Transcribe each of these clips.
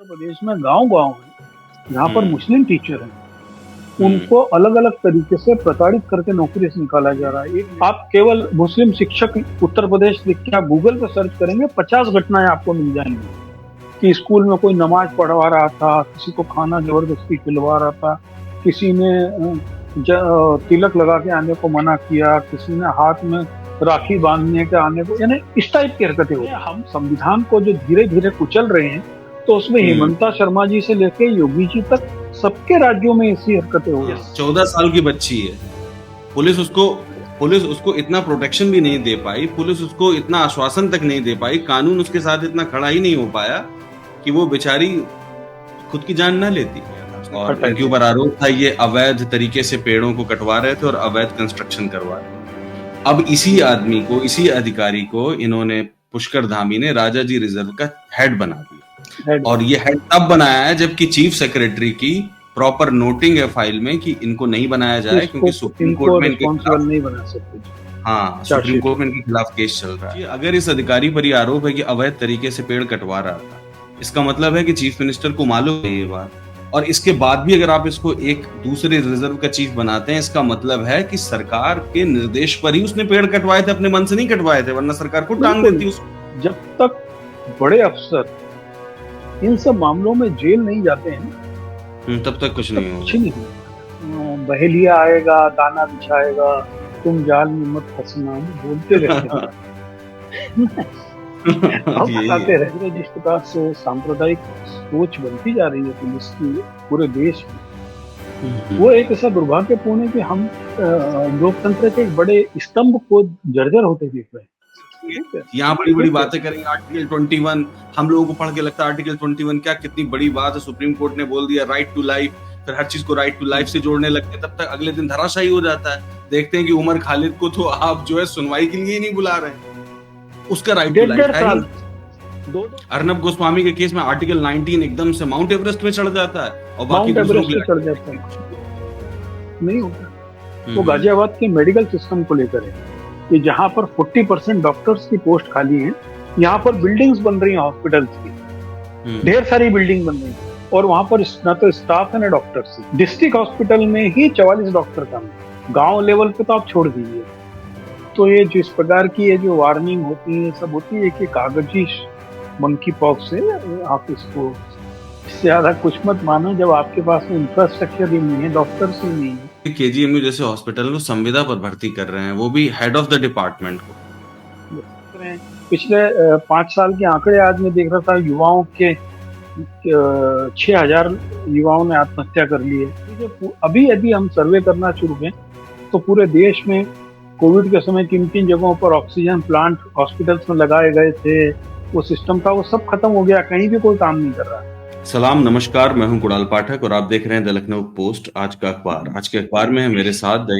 उत्तर प्रदेश में गांव-गांव है, जहाँ पर हुँ, मुस्लिम टीचर हैं, हुँ, उनको अलग-अलग तरीके से प्रताड़ित करके नौकरी से निकाला जा रहा है। एक आप केवल मुस्लिम शिक्षक उत्तर प्रदेश लिख के आप गूगल पे सर्च करेंगे, 50 घटनाएँ आपको मिल जाएँगी कि स्कूल में कोई नमाज़ पढ़वा रहा था, किसी को खाना ज़बरदस्ती खिलवा रहा था, किसी ने तिलक लगा के आने को मना किया, किसी ने हाथ में राखी बाँधने के आने को, यानी इस टाइप की हरकतें हो रही हैं। हम संविधान को जो धीरे-धीरे कुचल रहे हैं, तो उसमें हुँ। हेमंता शर्मा जी से लेके योगी जी तक सबके राज्यों में ऐसी हरकतें हो रही हैं। 14 साल की बच्ची है। पुलिस उसको पुलिस उसको इतना प्रोटेक्शन भी नहीं दे पाई, पुलिस उसको इतना आश्वासन तक नहीं दे पाई, कानून उसके साथ इतना खड़ा ही नहीं हो पाया कि वो बेचारी खुद की जान ना लेती। और हटाए इनके थे। ऊपर आरोप था ये अवैध तरीके से पेड़ों को कटवा रहे थे और अवैध कंस्ट्रक्शन करवा रहे थे। अब इसी आदमी को, इसी अधिकारी को इन्होंने पुष्कर धामी ने राजा जी रिजर्व का हेड बना दिया। हेड और बना ये हेड तब बनाया है जबकि चीफ सेक्रेटरी की प्रॉपर नोटिंग है फाइल में कि इनको नहीं बनाया कि जाए इसको क्योंकि सुप्रीम कोर्ट इनको में इनके रिस्पॉन्सिबल खिलाफ, नहीं बना सकते जी, हाँ, सुप्रीम चार्जशीट कोर्ट है। में इनके खिलाफ केस चल रहा है। अगर इस अधिकारी पर ये आरोप है कि अवैध तरीके से पेड़ कटवा रहा था, इसका मतलब है कि चीफ मिनिस्टर को मालूम है ये बात। और इसके बाद भी अगर आप इसको एक दूसरे रिजर्व का चीफ बनाते हैं, इसका मतलब है कि सरकार के निर्देश पर ही उसने पेड़ कटवाए थे, अपने मन से नहीं कटवाए थे, वरना सरकार खुद टांग बिल्कुल, देती उसको। जब तक बड़े अफ़सर इन सब मामलों में जेल नहीं जाते हैं, तब तक कुछ तब नहीं कुछ होगा। नहीं होगा। बहेलिया आएगा, दाना बिछाएगा, तुम जाल में मत फँसना, बोलते रहते हैं। अब यही बताते है। रहे जिस प्रकार से सांप्रदायिक सोच बनती जा रही है पुलिस की पूरे देश में, वो एक ऐसा दुर्भाग्यपूर्ण है कि हम लोकतंत्र के एक बड़े स्तंभ को जर्जर होते देख रहे हैं। ठीक है, यहाँ बड़ी-बड़ी ठीक है। बातें करेंगे आर्टिकल 21। हम लोगों को पढ़ के लगता है आर्टिकल 21 क्या कितनी बड़ी बात है, सुप्रीम कोर्ट ने बोल दिया राइट टू लाइफ, फिर हर चीज को राइट टू लाइफ से जोड़ने लगते हैं, तब तक अगले दिन धराशायी हो जाता है। देखते हैं कि उमर खालिद को तो आप जो है सुनवाई के लिए ही नहीं बुला रहे हैं, उसका राइट टू डेढ़ लाइफ डेढ़ है ही साल, नहीं। दो अर्नब गोस्वामी के केस में आर्टिकल 19 एकदम से माउंट एवरेस्ट में चढ़ जाता है और बाकी माउंट दूसरों एवरेस्ट के पे लिए चढ़ आर्टिकल जाता 19 है, कुछ नहीं होता। नहीं होता। वो हम्म गाजियाबाद के मेडिकल सिस्टम को लेकर है कि जहाँ पर 40% डॉक्टर्स की पोस्ट खाली है, यहाँ पर बिल्डिंग्स बन रही हैं हॉस्पिटल्स की, हम्म ढेर सारी बिल्डिंग बन रही है और वहां पर ना तो स्टाफ है ना डॉक्टर्स। डिस्ट्रिक्ट हॉस्पिटल में ही 44 डॉक्टर कम है, गांव लेवल पे तो आप छोड़ दीजिए। तो ये जिस प्रकार की ये जो वार्निंग होती है सब होती है कि कागजी मंकी पॉक्स से आप इसको, इससे ज्यादा कुछ मत मानो जब आपके पास में इंफ्रास्ट्रक्चर ही नहीं है, डॉक्टर्स ही नहीं है। केजीएमयू जैसे हॉस्पिटल में संविदा पर भर्ती कर रहे हैं, वो भी हेड ऑफ द डिपार्टमेंट को। पिछले 5 साल के आंकड़े आज मैं देख रहा था, युवाओं के 6,000 युवाओं ने आत्महत्या कर ली है। अभी यदि हम सर्वे करना शुरू करें तो पूरे देश में कोविड के समय किन किन जगहों पर ऑक्सीजन प्लांट हॉस्पिटल्स में लगाए गए थे, वो सिस्टम था, वो सब खत्म हो गया, कहीं भी कोई काम नहीं कर रहा। सलाम नमस्कार, मैं हूं कुणाल पाठक और आप देख रहे हैं द लखनऊ पोस्ट आज का अखबार। आज के अखबार में है मेरे साथ the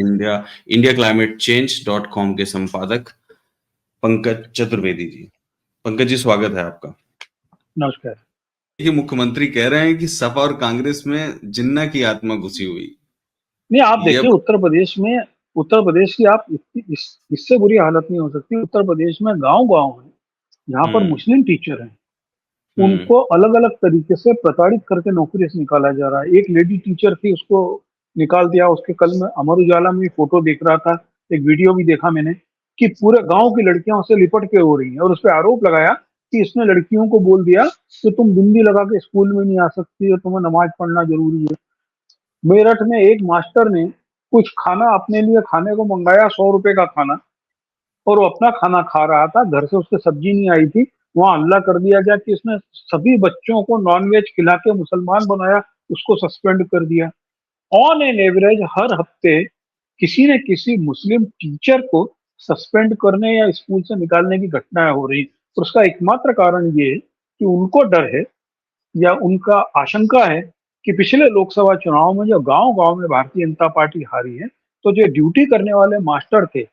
India climate change .com के संपादक पंकज चतुर्वेदी जी। पंकज जी, स्वागत है आपका। नमस्कार। ये मुख्यमंत्री कह रहे हैं कि सपा और कांग्रेस में जिन्ना की आत्मा घुसी हुई। नहीं, आप ये देखिए अब उत्तर प्रदेश में, उत्तर प्रदेश की आप इससे बुरी हालत नहीं हो सकती। उत्तर प्रदेश में गांव-गांव है, जहाँ पर हम्म मुस्लिम टीचर हैं, हम्म उनको अलग-अलग तरीके से प्रताड़ित करके नौकरी से निकाला जा रहा है। एक लेडी टीचर थी, उसको निकाल दिया। उसके कल मैं अमर उजाला में फोटो देख रहा था, एक वीडियो भी देखा मैंने कि पूरे गांव की लड़कियां उससे लिपट के हो रही हैं और उस पर आरोप लगाया कि इसने लड़कियों को बोल दिया कि तुम बिंदी लगा के स्कूल में नहीं आ सकती है, तुम्हें नमाज पढ़ना जरूरी है। मेरठ में एक मास्टर ने कुछ खाना अपने लिए खाने को मंगाया, 100 रुपए का खाना, और वो अपना खाना खा रहा था, घर से उसके सब्जी नहीं आई थी। वहां हल्ला कर दिया गया कि इसने सभी बच्चों को नॉनवेज खिला के मुसलमान बनाया, उसको सस्पेंड कर दिया। ऑन एन एवरेज हर हफ्ते किसी न किसी मुस्लिम टीचर को सस्पेंड करने या स्कूल से निकालने की घटनाएं हो रही। और उसका एकमात्र कारण ये है कि उनको डर है या उनका आशंका है कि पिछले लोकसभा चुनाव में जो गांव-गांव में भारतीय जनता पार्टी हारी है, तो जो ड्यूटी करने वाले मास्टर थे,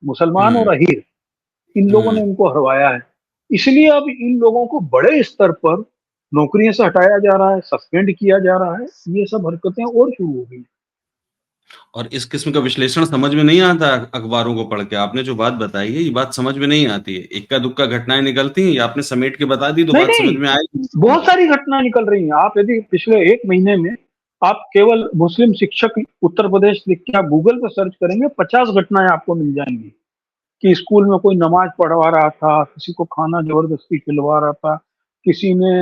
मुसलमान और हम्म अहीर, इन लोगों ने हम्म इनको हरवाया है। इसलिए अब इन लोगों को बड़े स्तर पर नौकरियों से हटाया जा रहा है, सस्पेंड किया जा रहा है। ये सब हरकतें और शुरू हो गई। और इस किस्म का विश्लेषण समझ में नहीं आता अखबारों को पढ़ के। आपने जो बात बताई है, ये बात समझ में नहीं आती है। इक्का-दुक्का घटनाएँ निकलती हैं, ये आपने समेट के बता दी तो नहीं बात समझ नहीं, में आएगी। बहुत सारी घटनाएं निकल रही हैं। आप यदि पिछले एक महीने में आप केवल मुस्लिम शिक्षक उत्तर प्रदेश लिख के आप गूगल पर सर्च करेंगे, 50 घटनाएं आपको मिल जाएंगी कि स्कूल में कोई नमाज पढ़वा रहा था, किसी को खाना जबरदस्ती खिलवा रहा था, किसी ने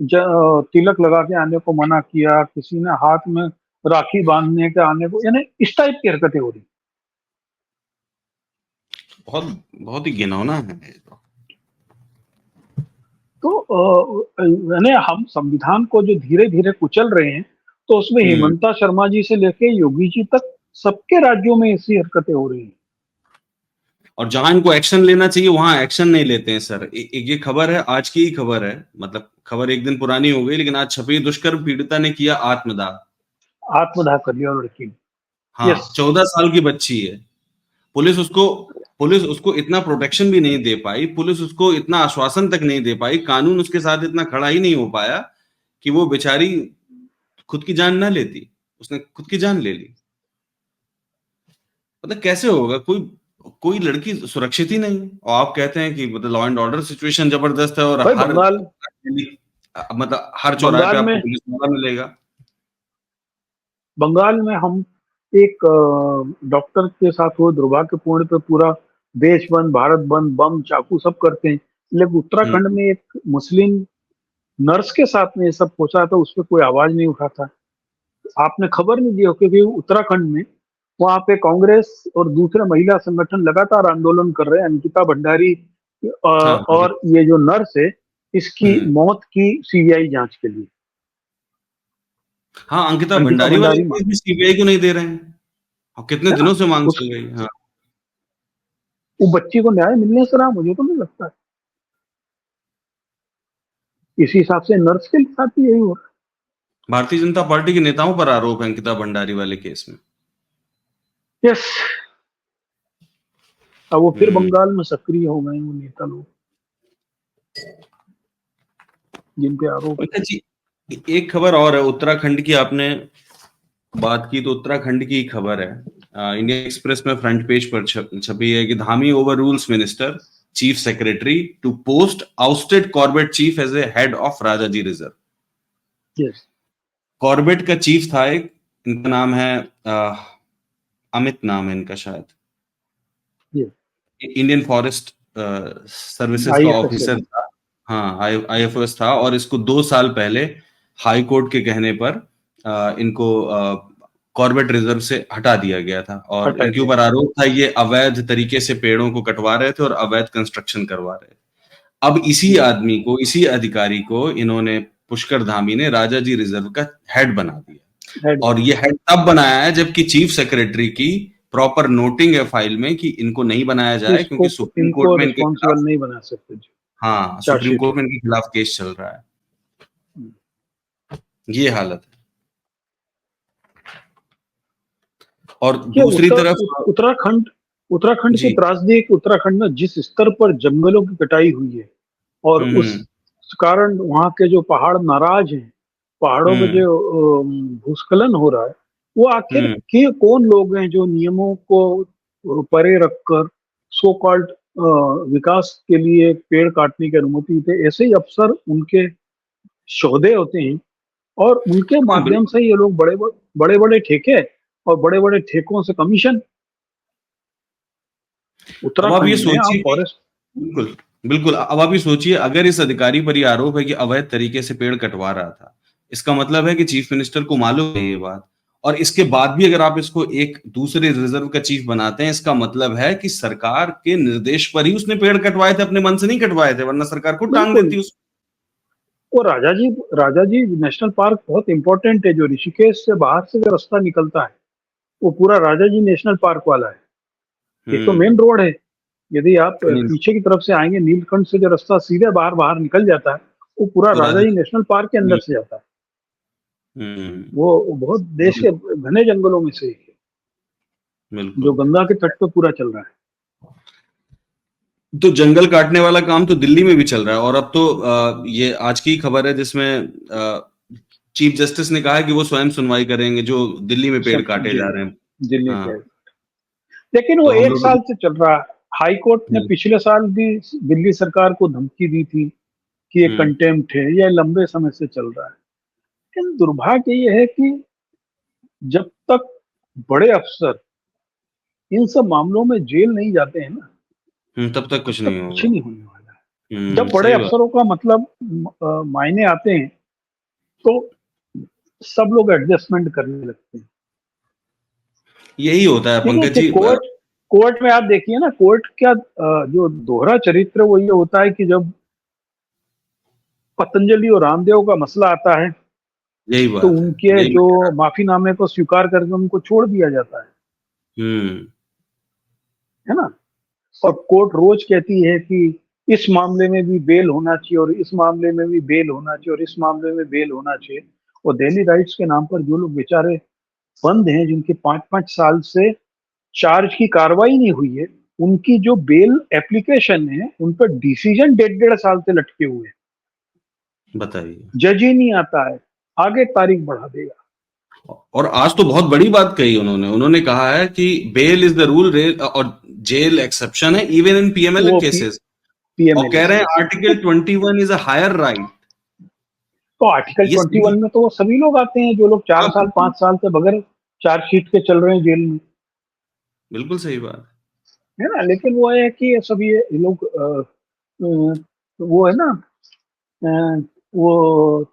तिलक लगा के आने को मना किया, किसी ने हाथ में राखी बांधने के आने को, यानी इस टाइप की हरकतें हो रही। बहुत बहुत ही घिनौना है ये तो। तो यानी हम संविधान को जो धीरे धीरे कुचल रहे हैं, तो उसमें हुँ। हेमंता शर्मा जी से लेके योगी जी तक सबके राज्यों में ऐसी हरकतें हो रही हैं। और जहां इनको एक्शन लेना चाहिए वहां एक्शन नहीं लेते हैं सर। ये खबर है, आज की ही खबर है, मतलब खबर एक दिन पुरानी हो गई, लेकिन आज छपी, दुष्कर्म पीड़िता ने किया आत्मदाह। आत्मदाह कर लिया लड़की ने। यस। हाँ, 14 साल की बच्ची है। पुलिस उसको पुलिस उसको इतना प्रोटेक्शन भी नहीं दे पाई, पुलिस उसको इतना आश्वासन तक नहीं दे पाई, कानून उसके साथ इतना खड़ा ही नहीं हो पाया कि वो बेचारी खुद की जान ना लेती। उसने खुद की जान ले ली। मतलब कैसे होगा? कोई कोई लड़की सुरक्षित ही नहीं है और आप कहते हैं कि मतलब लॉ एंड ऑर्डर सिचुएशन जबरदस्त है और भाई हर बंगाल मतलब हर चौराहे पे बंगाल आपको में पुलिस वाला मिलेगा। बंगाल में हम एक डॉक्टर के साथ हुए दुर्भाग्यपूर्ण पे पूरा देश बंद, भारत बंद, बम चाकू सब करते हैं, लेकिन हुँ, उत्तराखंड में एक मुस्लिम नर्स के साथ में ये सब पहुंचा था, उस पर कोई आवाज नहीं उठाता। आपने खबर नहीं दी हो, क्योंकि उत्तराखंड में वहां पे कांग्रेस और दूसरे महिला संगठन लगातार आंदोलन कर रहे हैं। अंकिता भंडारी हाँ, हाँ, और ये जो नर्स है, इसकी हुँ। मौत की सीबीआई जांच के लिए। हाँ, अंकिता अंकिता भंडारी वाले भंडारी केस भी सीबीआई को नहीं दे रहे हैं। और कितने है ना, दिनों से माँग उस चल रही है। हाँ, वो बच्ची को न्याय मिलने से रहा, मुझे तो नहीं लगता है। इसी हिसाब से नर्स के साथ भी यही हो रहा भारतीय जनता पार्टी के नेताओं पर आरोप है अंकिता भंडारी वाले केस में। है। यस। अब वो फिर हुँ। बंगाल में सक्रिय हो गए हैं वो नेता लोग जिन पे आरोप है। पंकज जी, एक खबर और है उत्तराखंड की, आपने बात की तो उत्तराखंड की खबर है। इंडियन एक्सप्रेस में फ्रंट पेज पर छपी है कि Dhami overrules minister chief secretary to post ousted Corbett chief as a head of Rajaji reserve. Yes. Corbett का चीफ था एक, इनका नाम है अमित नाम है इनका शायद। यस। इंडियन फॉरेस्ट सर्विसेज का आईएफएस है। ऑफिसर था। हाँ, आईएफएस था और इसको 2 साल पहले हाई कोर्ट के कहने पर इनको कॉर्बेट रिजर्व से हटा दिया गया था और हटा इनके दिया। ऊपर आरोप था ये अवैध तरीके से पेड़ों को कटवा रहे थे और अवैध कंस्ट्रक्शन करवा रहे थे। अब इसी यस। आदमी को, इसी अधिकारी को इन्होंने, पुष्कर धामी ने राजाजी रिजर्व का हेड बना दिया। हेड और बना ये दिया। हेड तब बनाया है जबकि चीफ सेक्रेटरी की प्रॉपर नोटिंग है फाइल में कि इनको नहीं बनाया कि जाए इसको क्योंकि सुप्रीम इनको कोर्ट में इनके रिस्पॉन्सिबल खिलाफ, नहीं बना सकते जी। हाँ, सुप्रीम चार्जशीट कोर्ट है। में इनके खिलाफ केस चल रहा है। ये हालत है। और ये दूसरी तरफ उत्तराखंड उत्तराखंड की जी, त्रासदी है कि उत्तराखंड में जिस स्तर पर जंगलों की कटाई हुई है, और उस हम्म, कारण वहाँ के जो पहाड़ नाराज हैं, पहाड़ों में हम्म, जो भूस्खलन हो रहा है, वो आखिर हम्म, के कौन लोग हैं जो नियमों को परे रखकर सो कॉल्ड विकास के लिए पेड़ काटने की अनुमति देते। ऐसे ही अफसर, उनके शोधे होते हैं, और उनके हाँ माध्यम बिल्कुल। से ये लोग बड़े बड़े ठेके और बड़े बड़े ठेकों से कमीशन। अब आप ये उत्तराखंड में आप सोचिए कि फॉरेस्ट। बिल्कुल, बिल्कुल, अब आप ये सोचिए अगर इस अधिकारी पर ये आरोप है कि अवैध तरीके से पेड़ कटवा रहा था, इसका मतलब है कि चीफ मिनिस्टर को मालूम है ये बात, और इसके बाद भी अगर आप इसको एक दूसरे रिजर्व का चीफ बनाते हैं, इसका मतलब है कि सरकार के निर्देश पर ही उसने पेड़ कटवाए थे, अपने मन से नहीं कटवाए थे, वरना सरकार खुद टांग बिल्कुल। देती उस। वो राजाजी नेशनल पार्क बहुत इंपॉर्टेंट है, जो ऋषिकेश से बाहर से जो रास्ता निकलता है, वो पूरा राजाजी नेशनल पार्क वाला है। एक तो हुँ, मेन रोड है, यदि आप नहीं, पीछे की तरफ से आएंगे, नीलकंठ से जो रास्ता सीधे बाहर बाहर निकल जाता है, वो पूरा तो राजा राजाजी नेशनल पार्क के अंदर हुँ, से जाता है। हुँ, वो बहुत देश के घने जंगलों में से एक है, जो बिल्कुल। गंगा के तट पे पूरा चल रहा है। तो जंगल काटने वाला काम तो दिल्ली में भी चल रहा है और अब तो ये आज की खबर है जिसमें चीफ जस्टिस ने कहा कि वो स्वयं सुनवाई करेंगे जो दिल्ली में पेड़ सब काटे जा रहे हैं। दिल्ली के, हाँ, लेकिन वो तो हम एक लोग साल से चल रहा है। हाई कोर्ट ने हुँ, पिछले साल भी दिल्ली सरकार को धमकी दी थी कि ये हुँ, कंटेम्प्ट है, यह लंबे समय से चल रहा है। लेकिन दुर्भाग्य ये है कि जब तक बड़े अफसर इन सब मामलों में जेल नहीं जाते हैं ना, तब तक तब कुछ तक नहीं कुछ होगा। नहीं होने वाला है। जब बड़े सही बात। अफसरों का मतलब मायने आते हैं, तो सब लोग एडजस्टमेंट करने लगते हैं। यही होता है देखिए पंकज कि जी। कोर्ट कोर्ट में आप देखिए ना, कोर्ट क्या जो दोहरा चरित्र वो ये होता है कि जब पतंजलि और रामदेव का मसला आता है, यही तो बात है, उनके यही मैं जो कह रहा माफीनामे को स्वीकार करके उनको छोड़ दिया जाता हुँ, है ना। और कोर्ट रोज कहती है कि इस मामले में भी बेल होना चाहिए, और इस मामले में भी बेल होना चाहिए, और इस मामले में बेल होना चाहिए। और दिल्ली राइट्स के नाम पर जो लोग बेचारे बंद हैं, जिनके 5-5 साल से चार्ज की कार्रवाई नहीं हुई है, उनकी जो बेल एप्लीकेशन है, उन पर डिसीजन 1.5 साल से लटके हुए हैं। बताइए। जज ही नहीं आता है, आगे तारीख बढ़ा देगा। और आज तो बहुत बड़ी बात कही उन्होंने। उन्होंने कहा है कि बेल इज़ द रूल और जेल एक्सेप्शन है इवन इन पीएमएलए वो केसेस। और पीएमएलए कह रहे हैं case. Article 21 is a higher right. तो आर्टिकल ये सही 21 में तो वो सभी लोग आते हैं जो लोग 4 साल है। 5 साल से बगैर चार्जशीट के चल रहे हैं जेल में, बिल्कुल सही बात। है ना। लेकिन वो है कि ये सब ये लोग वो है ना, अ, वो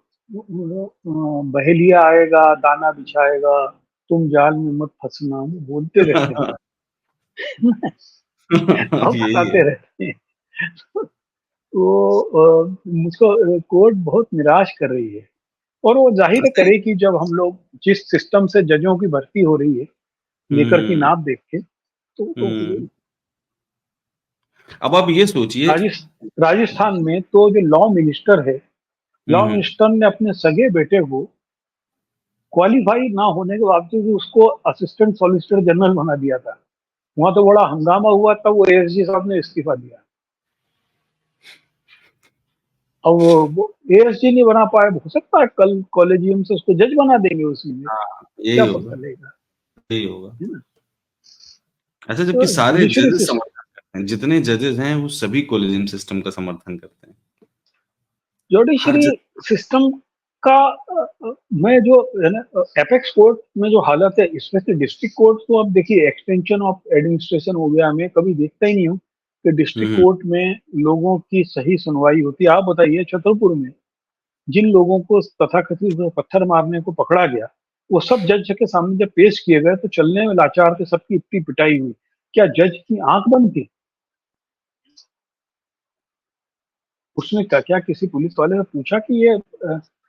बहेलिया आएगा दाना बिछाएगा, तुम जाल में मत फंसना, वो बोलते रहते हैं। अब और यही है। फंसाते रहते हैं। तो मुझको कोर्ट बहुत निराश कर रही है। और वो जाहिर सही। करे कि जब हम लोग जिस सिस्टम से जजों की भर्ती हो रही है, लेकर की हुँ, नाप देख के, तो हुँ। अब आप ये सोचिए। राजस्थान में तो जो लॉ मिनिस्टर है, हुँ, लॉ हुँ। मिनिस्टर ने अपने सगे बेटे को क्वालिफाई ना होने के बावजूद भी उसको असिस्टेंट सॉलिसिटर जनरल बना दिया था। वहां तो बड़ा हंगामा हुआ, तब वो एएसजी साहब ने इस्तीफा दिया। अब वो एएसजी नहीं बना पाए, हो सकता है कल कॉलेजियम से उसको जज बना देंगे उसी में, हाँ, क्या यही पता होगा, लगेगा, यही होगा। है ना। अच्छा, जबकि तो सारे जुडिशरी जजेस सिस्टम, समर्थन करते हैं, जितने जजेस हैं वो सभी कोलेजियम सिस्टम का समर्थन करते हैं। हर जुडिशरी जज सिस्टम का में जो है ना, एपेक्स कोर्ट में जो हालत है, इसमें से डिस्ट्रिक्ट कोर्ट तो अब देखिए एक्सटेंशन ऑफ एडमिनिस्ट्रेशन हो गया। मैं कभी देखता ही नहीं हूँ कि हुँ, डिस्ट्रिक्ट हुँ। कोर्ट में लोगों की सही सुनवाई होती है। आप बताइए, छतरपुर में जिन लोगों को तथाकथित पत्थर मारने को पकड़ा गया, वो सब जज के सामने जब पेश किए गए तो चलने में लाचार थे, सबकी इतनी पिटाई हुई। क्या जज की आंख बंद थी? उसने क्या क्या किसी पुलिस वाले ने पूछा कि ये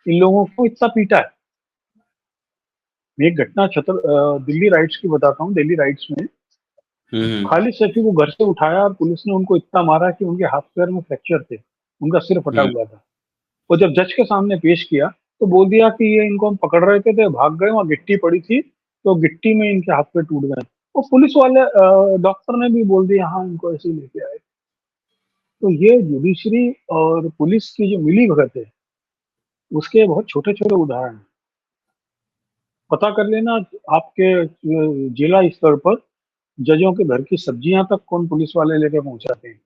इन लोगों को इतना पीटा है? मैं एक घटना दिल्ली राइट्स की बताता हूँ। दिल्ली राइट्स में हुँ, हुँ। खालिद सैफी को घर से उठाया और पुलिस ने उनको इतना मारा कि उनके हाथ पैर में फ्रैक्चर थे, उनका सिर फटा हुँ, हुआ था। और जब जज के सामने पेश किया, तो बोल दिया कि ये इनको हम पकड़ रहे थे भाग गए, वहां गिट्टी पड़ी थी, तो गिट्टी में इनके हाथ पैर टूट गए। और पुलिस वाले डॉक्टर ने भी बोल दिया हाँ इनको ऐसे ही लेके आए। तो ये जुडिशरी और पुलिस की जो मिली भगत है, उसके बहुत छोटे छोटे उदाहरण हैं। पता कर लेना आपके जिला स्तर पर जजों के घर की सब्जियां तक कौन पुलिस वाले लेकर पहुंचाते हैं।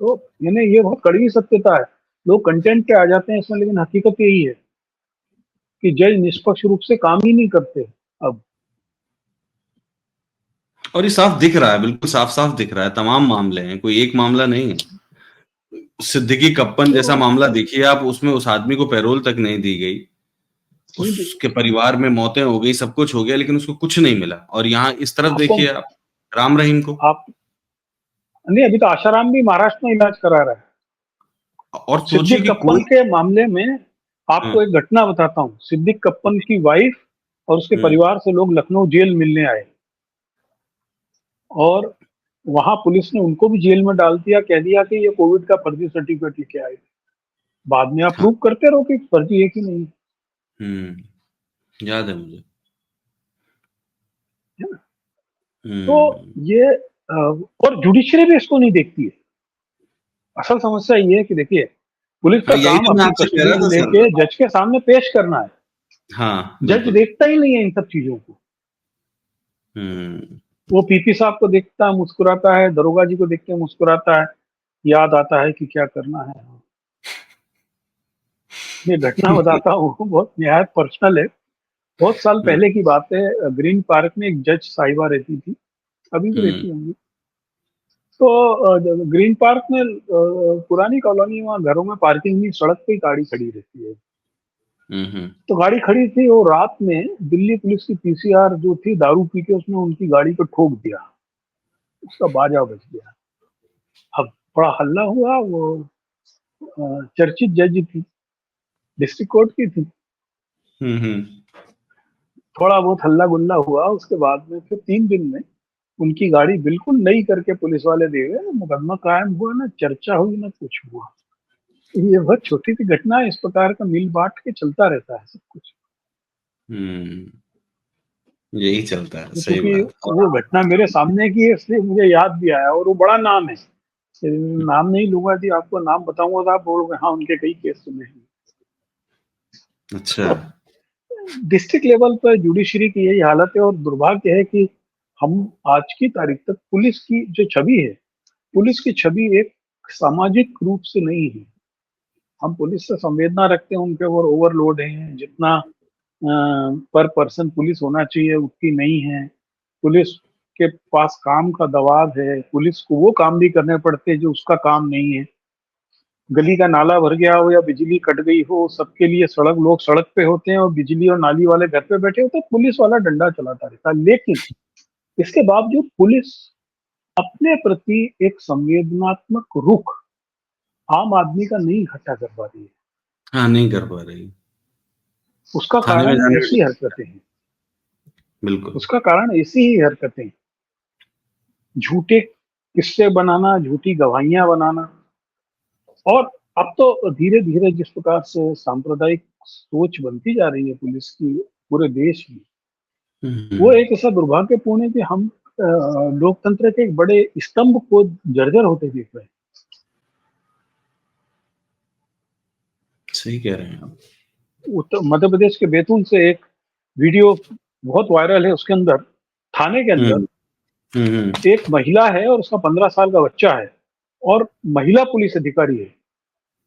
तो यानी ये बहुत कड़वी सत्यता है। लोग कंटेंट पे आ जाते हैं इसमें, लेकिन हकीकत यही है कि जज निष्पक्ष रूप से काम ही नहीं करते अब। और ये साफ दिख रहा है, बिल्कुल साफ-साफ दिख रहा है, तमाम मामले हैं, कोई एक मामला नहीं है। सिद्दीकी कप्पन जैसा तो मामला देखिए आप, उसमें उस आदमी को पैरोल तक नहीं दी गई। नहीं उसके परिवार में मौतें हो गई, सब कुछ हो गया, लेकिन उसको कुछ नहीं मिला। और यहाँ इस तरफ आपको देखिए आप, राम रहीम को। आप नहीं, अभी तो आशाराम भी महाराष्ट्र में इलाज करा रहा है। और सोचिए सिद्दीक कि कप्पन कोई के मामले में हाँ, आपको एक घटना बताता हूँ। सिद्दीक कप्पन की वाइफ और उसके हुँ, परिवार से लोग लखनऊ जेल मिलने आए, और वहां पुलिस ने उनको भी जेल में डाल दिया, कह दिया कि ये कोविड का फर्जी सर्टिफिकेट लेके आए। बाद में आप हाँ, प्रूव करते रहो कि फर्जी है कि नहीं, हुँ, याद है मुझे। है ना। तो हुँ, ये और जुडिशरी भी इसको नहीं देखती है। असल समस्या ये है कि देखिए, पुलिस का हाँ, यही काम तो मैं अपनी आपसे कह रहा तस्वीर था सर। लेके जज के सामने पेश करना है। हाँ, जज बिल्कुल। देखता ही नहीं है इन सब चीजों को। हुँ, वो पीपी साहब को देखता है, मुस्कुराता है, दरोगा जी को देख के मुस्कुराता है, याद आता है कि क्या करना है। ये घटना बताता हूँ, बहुत निहायत पर्सनल है। बहुत साल हुँ, पहले की बात है, ग्रीन पार्क में एक जज साहिबा रहती थी, अभी भी हुँ, रहती होंगी। तो ग्रीन पार्क में पुरानी कॉलोनी, वहाँ घरों में पार्किंग में सड़क पे ही गाड़ी खड़ी रहती है। हुँ, हुँ, तो गाड़ी खड़ी थी और रात में दिल्ली पुलिस की पीसीआर जो थी, दारू पी के उसने उनकी गाड़ी को ठोक दिया, उसका बाजा बज गया। अब बड़ा हल्ला हुआ। वो चर्चित जज थी, डिस्ट्रिक्ट कोर्ट की थी। हुँ, हुँ। थोड़ा बहुत हल्ला गुल्ला हुआ, उसके बाद में फिर 3 दिन में उनकी गाड़ी बिल्कुल नई करके पुलिस वाले दे गए, मुकदमा कायम हुआ, ना चर्चा हुई ना कुछ हुआ। ये बहुत छोटी सी घटना है, इस प्रकार का मिल बांट के चलता रहता है सब कुछ। हुँ, यही चलता है, सही क्योंकि बात। और वो घटना मेरे सामने की है, इसलिए मुझे याद भी आया, और वो बड़ा नाम है। नाम नहीं लूंगा जी, आपको नाम बताऊंगा तो आप बोलोगे हाँ उनके कई केस सुने हैं। अच्छा। डिस्ट्रिक्ट लेवल पर जुडिशरी की यही हालत है, और दुर्भाग्य है कि हम आज की तारीख तक पुलिस की जो छवि है, पुलिस की छवि एक सामाजिक रूप से नहीं है। हम पुलिस से संवेदना रखते हैं, उनके ऊपर ओवरलोड है, जितना पर पर्सन पुलिस होना चाहिए उतनी नहीं है। पुलिस के पास काम का दबाव है, पुलिस को वो काम भी करने पड़ते हैं जो उसका काम नहीं है। गली का नाला भर गया हो या बिजली कट गई हो, सबके लिए सड़क, लोग सड़क पे होते हैं और बिजली और नाली वाले घर पे बैठे होते हैं, पुलिस वाला डंडा चलाता रहता है। लेकिन इसके बावजूद पुलिस अपने प्रति एक संवेदनात्मक रुख आम आदमी का नहीं इकट्ठा कर पा रही है। हाँ, नहीं कर पा रही। उसका थाने में कारण जाने में ऐसी हरकतें हैं। बिल्कुल। उसका कारण ऐसी ही हरकतें, झूठे किस्से बनाना, झूठी गवाहियां बनाना। और अब तो धीरे धीरे जिस प्रकार से सांप्रदायिक सोच बनती जा रही है पुलिस की पूरे देश में, हुँ, वो एक ऐसा दुर्भाग्यपूर्ण है कि हम लोकतंत्र के एक बड़े स्तंभ को जर्जर होते देख रहे हैं। सही कह रहे हैं आप। उत्तर मध्य प्रदेश के बैतूल से एक वीडियो बहुत वायरल है, उसके अंदर थाने के हुँ, अंदर हुँ, हुँ। एक महिला है और उसका 15 साल का बच्चा है, और महिला पुलिस अधिकारी है,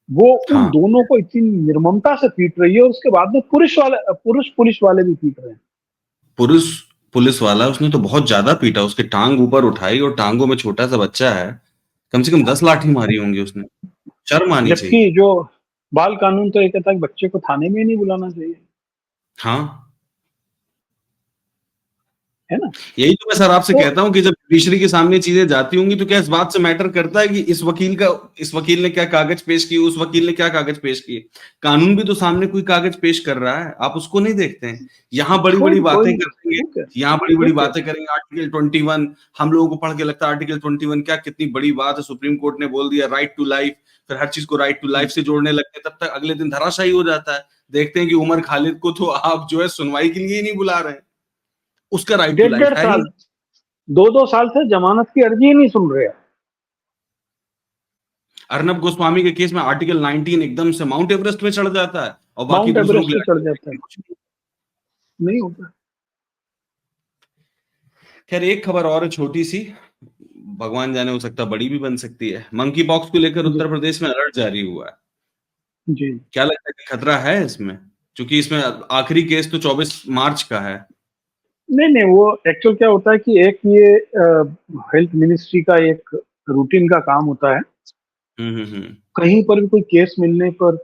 वो उन हाँ, दोनों को इतनी निर्ममता से पीट रही है, और उसके बाद में पुरुष पुलिस वाले भी पीट रहे हैं। पुरुष पुलिस वाला उसने तो बहुत ज़्यादा पीटा, उसकी टाँग ऊपर उठाई और टाँगों में छोटा-सा बच्चा है, कम से कम 10 लाठी मारी होंगी उसने। शर्म आनी जबकि चाहिए। जो बाल कानून तो ये कहता है कि बच्चे को थाने में ही नहीं बुलाना चाहिए, हाँ। है ना? यही तो मैं सर आपसे तो कहता हूँ कि जब जुडिशरी के सामने चीजें जाती होंगी तो क्या इस बात से मैटर करता है कि इस वकील ने क्या कागज पेश किए, उस वकील ने क्या कागज पेश किए। कानून भी तो सामने कोई कागज पेश कर रहा है, आप उसको नहीं देखते हैं। यहाँ बड़ी कोई बड़ी बातें कोई करेंगे, ठीक है, यहाँ बड़ी बड़ी ठीक है। बातें करेंगे। आर्टिकल 21, हम लोगों को पढ़ के लगता है आर्टिकल 21 क्या कितनी बड़ी बात है, सुप्रीम कोर्ट ने बोल दिया राइट टू लाइफ, फिर हर चीज को राइट टू लाइफ से जोड़ने लगते हैं, तब तक अगले दिन धराशायी हो जाता है। देखते हैं कि उमर खालिद को तो आप जो है सुनवाई के लिए ही नहीं बुला रहे हैं, उसका राइट टू डेढ़ लाइफ डेढ़ है ही साल, नहीं। 2 2 साल से जमानत की अर्जी ही नहीं सुन रहे हैं। अर्नब गोस्वामी के केस में आर्टिकल 19 एकदम से माउंट एवरेस्ट में चढ़ जाता है और बाकी माउंट दूसरों एवरेस्ट के पे चढ़ जाता है, लिए कुछ नहीं। नहीं होता। खैर एक खबर और है छोटी सी, भगवान जाने हो सकता है बड़ी भी बन सकती है। मंकी पॉक्स को लेकर जी, उत्तर प्रदेश में अलर्ट जारी हुआ है। जी। क्या लगता है कि खतरा है इसमें? क्योंकि इसमें आखिरी केस तो 24 मार्च का है। नहीं नहीं, वो एक्चुअल क्या होता है कि एक ये हेल्थ मिनिस्ट्री का एक रूटीन का काम होता है। हम्म। कहीं पर भी कोई केस मिलने पर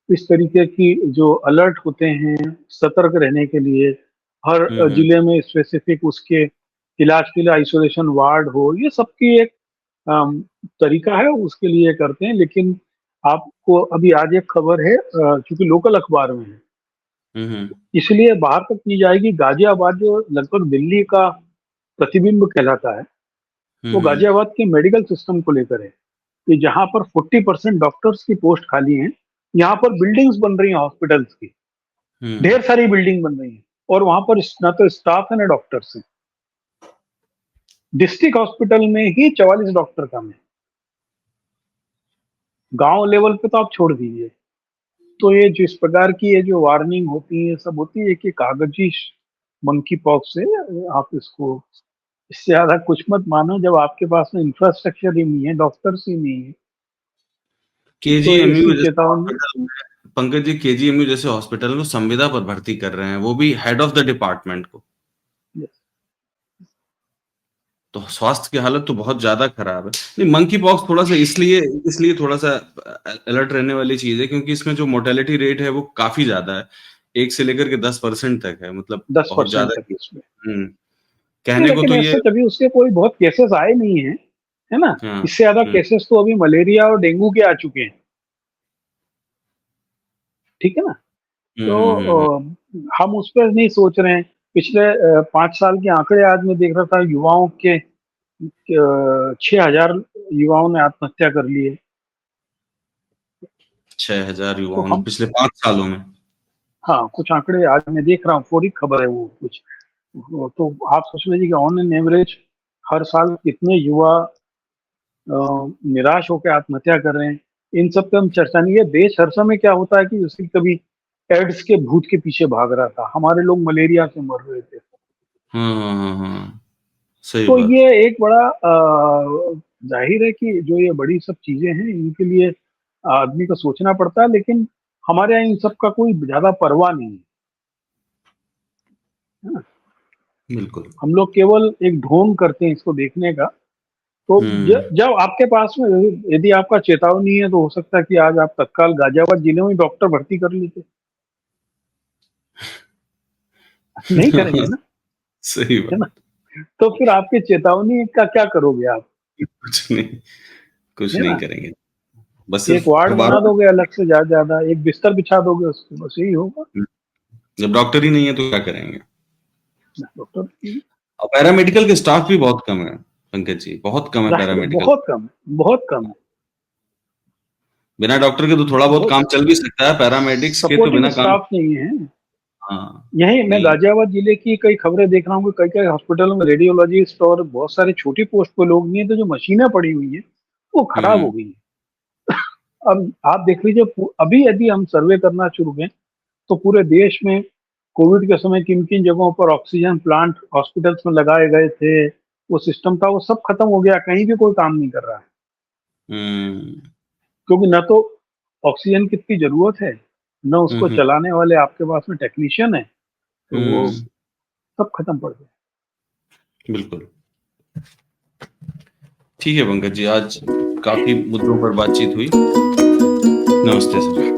इस तरीके की जो अलर्ट होते हैं सतर्क रहने के लिए, हर हम्म। जिले में स्पेसिफिक उसके इलाज के लिए आइसोलेशन वार्ड हो, ये सबकी एक तरीका है, उसके लिए करते हैं। लेकिन आपको अभी आज एक खबर है, क्योंकि लोकल अखबार में है, हम्म। इसलिए बाहर तक की जाएगी। गाजियाबाद जो लगभग दिल्ली का प्रतिबिंब कहलाता है, वो हम्म। गाजियाबाद के मेडिकल सिस्टम को लेकर है कि जहां पर 40% डॉक्टर्स की पोस्ट खाली हैं, यहाँ पर बिल्डिंग्स बन रही हैं हॉस्पिटल्स की, हम्म। ढेर सारी बिल्डिंग बन रही है, और वहां पर ना तो स्टाफ है ना डॉक्टर्स हैं। डिस्ट्रिक्ट हॉस्पिटल में ही 44 डॉक्टर कम है। गांव लेवल पे तो आप छोड़ दीजिए। तो ये जिस प्रकार की ये जो वार्निंग होती है सब होती है कि कागजी मंकी पॉक्स से आप इसको, इससे ज्यादा कुछ मत मानो जब आपके पास में इंफ्रास्ट्रक्चर ही नहीं है, डॉक्टर्स ही नहीं है। तो केजीएमयू इसकी जैसे चेतावनी। हॉस्पिटल में, पंकज जी, केजीएमयू जैसे हॉस्पिटल में संविदा पर भर्ती कर रहे हैं, वो भी हेड ऑफ द डिपार्टमेंट को। तो स्वास्थ्य की हालत तो बहुत ज्यादा खराब है। नहीं, मंकी पॉक्स थोड़ा सा इसलिए थोड़ा सा अलर्ट रहने वाली चीज है, क्योंकि इसमें जो मोर्टेलिटी रेट है वो काफी ज्यादा है, 1 से लेकर के 10% तक है, मतलब बहुत 10% ज्यादा। तक इसमें हम्म। नहीं, कहने को लेकिन तो ये। ऐसे कभी उसके कोई बहुत केसेस आए नहीं है, है ना। हाँ। इससे ज्यादा केसेस तो अभी मलेरिया और डेंगू के आ चुके हैं, ठीक है ना। हम्म तो हम्म हम्म, हम उस पर नहीं सोच रहे हैं। पिछले 5 साल के आंकड़े आज मैं देख रहा था, युवाओं के 6,000 युवाओं ने आत्महत्या कर ली है। 6,000 तो युवाओं ने हम, पिछले 5 सालों में। हाँ कुछ आंकड़े आज मैं देख रहा हूँ, पूरी खबर है वो कुछ। तो आप सोच लीजिए कि ऑन एन एवरेज हर साल कितने युवा निराश होकर आत्महत्या कर रहे हैं। इन सब पे हम चर्चा नहीं है। देश हर समय क्या होता है कि जैसे कभी एड्स के भूत के पीछे भाग रहा था, हमारे लोग मलेरिया से मर रहे थे। सही तो बात। ये एक बड़ा जाहिर है कि जो ये बड़ी सब चीजें हैं इनके लिए आदमी को सोचना पड़ता है, लेकिन हमारे यहाँ इन सब का कोई ज्यादा परवाह नहीं है, है ना? बिल्कुल। हम लोग केवल एक ढोंग करते हैं इसको देखने का। तो हम्म। जब आपके पास में यदि आपका चेतावनी है तो हो सकता है कि आज आप तत्काल गाजियाबाद जिले में डॉक्टर भर्ती कर लेते। नहीं करेंगे ना, सही है ना। बात। तो फिर आपके चेतावनी का क्या करोगे आप, कुछ नहीं, कुछ है नहीं ना। करेंगे, बस एक सिर्फ वार्ड बना अखबारों दोगे अलग से, ज्यादा ज्यादा एक बिस्तर बिछा दोगे उस पे, बस यही होगा। में। जब डॉक्टर ही नहीं है तो क्या करेंगे। डॉक्टर और पैरामेडिकल के स्टाफ भी बहुत कम है, पंकज जी, बहुत कम है जाहिर है, पैरामेडिकल। बहुत कम है, बहुत कम है। बिना डॉक्टर के तो थोड़ा बहुत बहुत काम चल भी सकता है, पैरामेडिक्स के तो सपोर्टिंग बिना काम। स्टाफ नहीं है। हाँ। यही मैं नहीं। गाजियाबाद जिले की कई खबरें देख रहा हूँ कि कई कई हॉस्पिटलों में रेडियोलॉजिस्ट और बहुत सारे छोटी पोस्ट पे लोग नहीं है, तो जो मशीनें पड़ी हुई है वो खराब हो हम्म गई है। अब आप देख लीजिए, अभी यदि हम सर्वे करना शुरू करें तो पूरे देश में कोविड के समय किन किन जगहों पर ऑक्सीजन प्लांट हॉस्पिटल्स में लगाए गए थे, वो सिस्टम था, वो सब खत्म हो गया, कहीं भी कोई काम नहीं कर रहा है। हम्म क्योंकि न तो ऑक्सीजन की इतनी जरूरत है, न उसको हम्म चलाने वाले आपके पास में टेक्नीशियन है, तो वो हम्म, सब खत्म पड़ गया। बिल्कुल। ठीक है पंकज जी, आज काफी मुद्दों पर बातचीत हुई। नमस्ते सर।